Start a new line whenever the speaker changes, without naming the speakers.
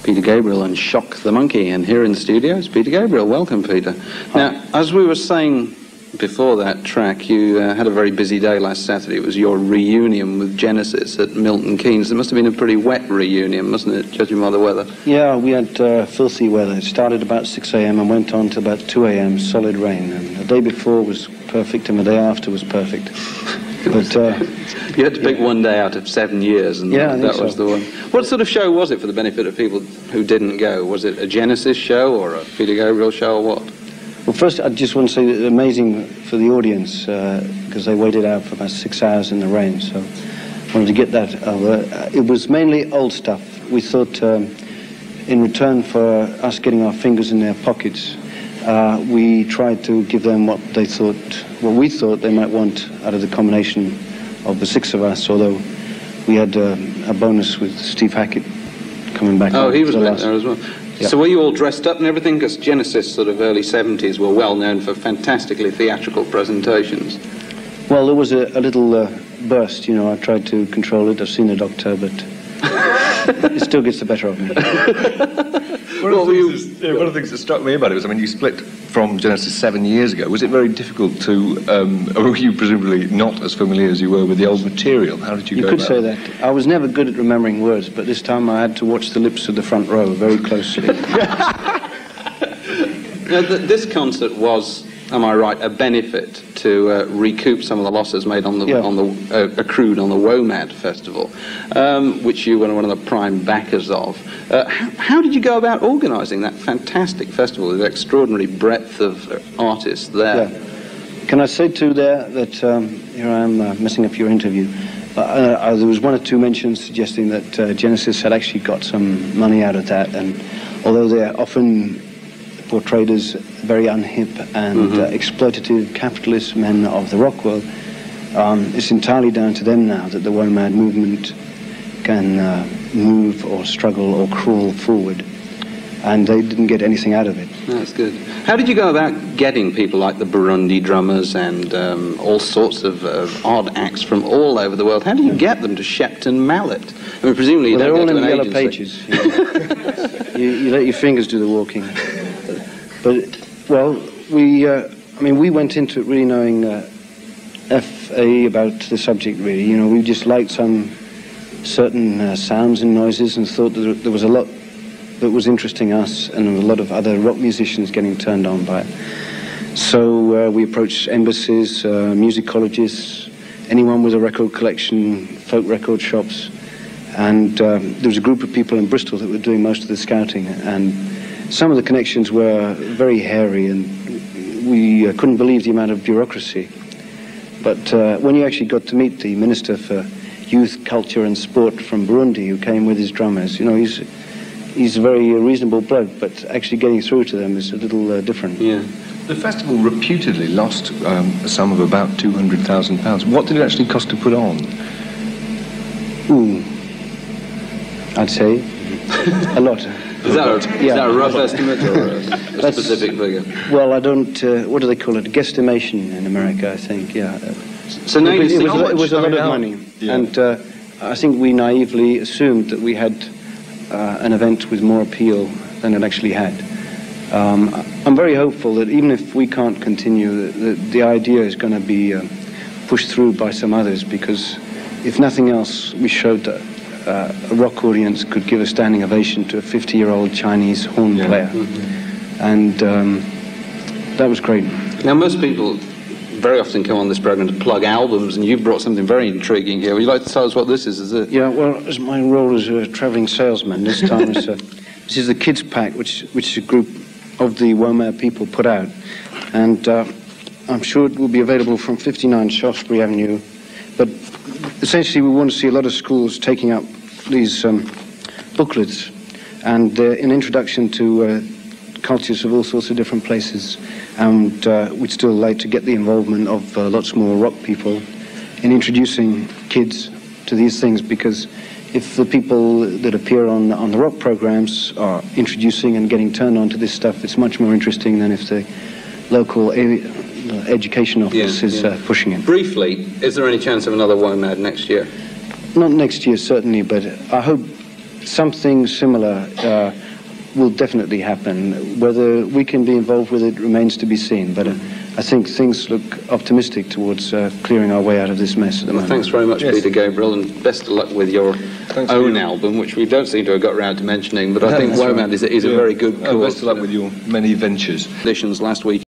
Peter Gabriel and Shock the Monkey, and here in the studio is Peter Gabriel. Welcome, Peter. Now, as we were saying before that track, you had a very busy day last Saturday. It was your reunion with Genesis at Milton Keynes. It must have been a pretty wet reunion, mustn't it, judging by the weather?
Yeah, we had filthy weather. It started about 6 a.m. and went on to about 2 a.m., solid rain. And the day before was perfect, and the day after was perfect. But
you had to pick one day out of 7 years, and
yeah,
that was the one. What sort of show was it, for the benefit of people who didn't go? Was it a Genesis show or a Peter Gabriel show, or what?
Well, first, I just want to say that it's amazing for the audience, because they waited out for about 6 hours in the rain, so I wanted to get that over. It was mainly old stuff. We thought, in return for us getting our fingers in their pockets, we tried to give them what we thought they might want out of the combination of the 6 of us, although we had a bonus with Steve Hackett coming back.
Oh, he was back there as well.
Yep.
So were you all dressed up and everything? Because Genesis, sort of early 70s, were well known for fantastically theatrical presentations.
Well, there was a little burst, you know. I tried to control it. I've seen a doctor, but it still gets the better of me.
One of the things that struck me about it was, I mean, you split from Genesis 7 years ago. Was it very difficult to, or were you presumably not as familiar as you were with the old material? How did you go about it?
You could say that. I was never good at remembering words, but this time I had to watch the lips of the front row very closely.
Now, this concert was, am I right, a benefit to recoup some of the losses made on the accrued on the WOMAD festival, which you were one of the prime backers of. How did you go about organising that fantastic festival with extraordinary breadth of artists there?
Yeah. Can I say too there that here I am messing up your interview. There was one or two mentions suggesting that Genesis had actually got some money out of that, and although they're often portrayed as very unhip and exploitative capitalist men of the rock world, it's entirely down to them now that the WOMAD movement can move or struggle or crawl forward, and they didn't get anything out of it.
That's good. How did you go about getting people like the Burundi drummers and all sorts of odd acts from all over the world? How do you get them to Shepton Mallet? I mean, presumably you don't
they're all in the
an
yellow
agency.
pages. You let your fingers do the walking. But, well, we went into it really knowing F.A. about the subject, really. You know, we just liked some certain sounds and noises and thought that there was a lot that was interesting us and a lot of other rock musicians getting turned on by it. So we approached embassies, music colleges, anyone with a record collection, folk record shops, and there was a group of people in Bristol that were doing most of the scouting, and some of the connections were very hairy, and we couldn't believe the amount of bureaucracy. But when you actually got to meet the Minister for Youth, Culture and Sport from Burundi, who came with his drummers, you know, he's a very reasonable bloke, but actually getting through to them is a little different.
Yeah.
The festival reputedly lost a sum of about £200,000. What did it actually cost to put on?
I'd say a lot.
Is that a rough estimate or a specific figure?
Well, I don't, what do they call it? Guesstimation in America, I think, yeah.
So
it was a lot of money.
Yeah.
And I think we naively assumed that we had an event with more appeal than it actually had. I'm very hopeful that even if we can't continue, the idea is going to be pushed through by some others, because if nothing else, we showed that a rock audience could give a standing ovation to a 50-year-old Chinese horn player. And that was great.
Now, most people very often come on this program to plug albums, and you've brought something very intriguing here. Would you like to tell us what this is it?
Yeah, well, it's my role as a travelling salesman. This time this is the Kids Pack, which a group of the WOMAD people put out. And I'm sure it will be available from 59 Shaftesbury Avenue. But essentially, we want to see a lot of schools taking up these booklets and an introduction to cultures of all sorts of different places. And we'd still like to get the involvement of lots more rock people in introducing kids to these things, because if the people that appear on the rock programs are introducing and getting turned on to this stuff, it's much more interesting than if the local education office is pushing it.
Briefly, is there any chance of another WOMAD next year?
Not next year, certainly, but I hope something similar will definitely happen. Whether we can be involved with it remains to be seen, but I think things look optimistic towards clearing our way out of this mess at the moment.
Thanks very much, Peter Gabriel, and best of luck with your own album, which we don't seem to have got round to mentioning, but I think WOMAD is a very good cause.
Best of luck with your many ventures.
Last week.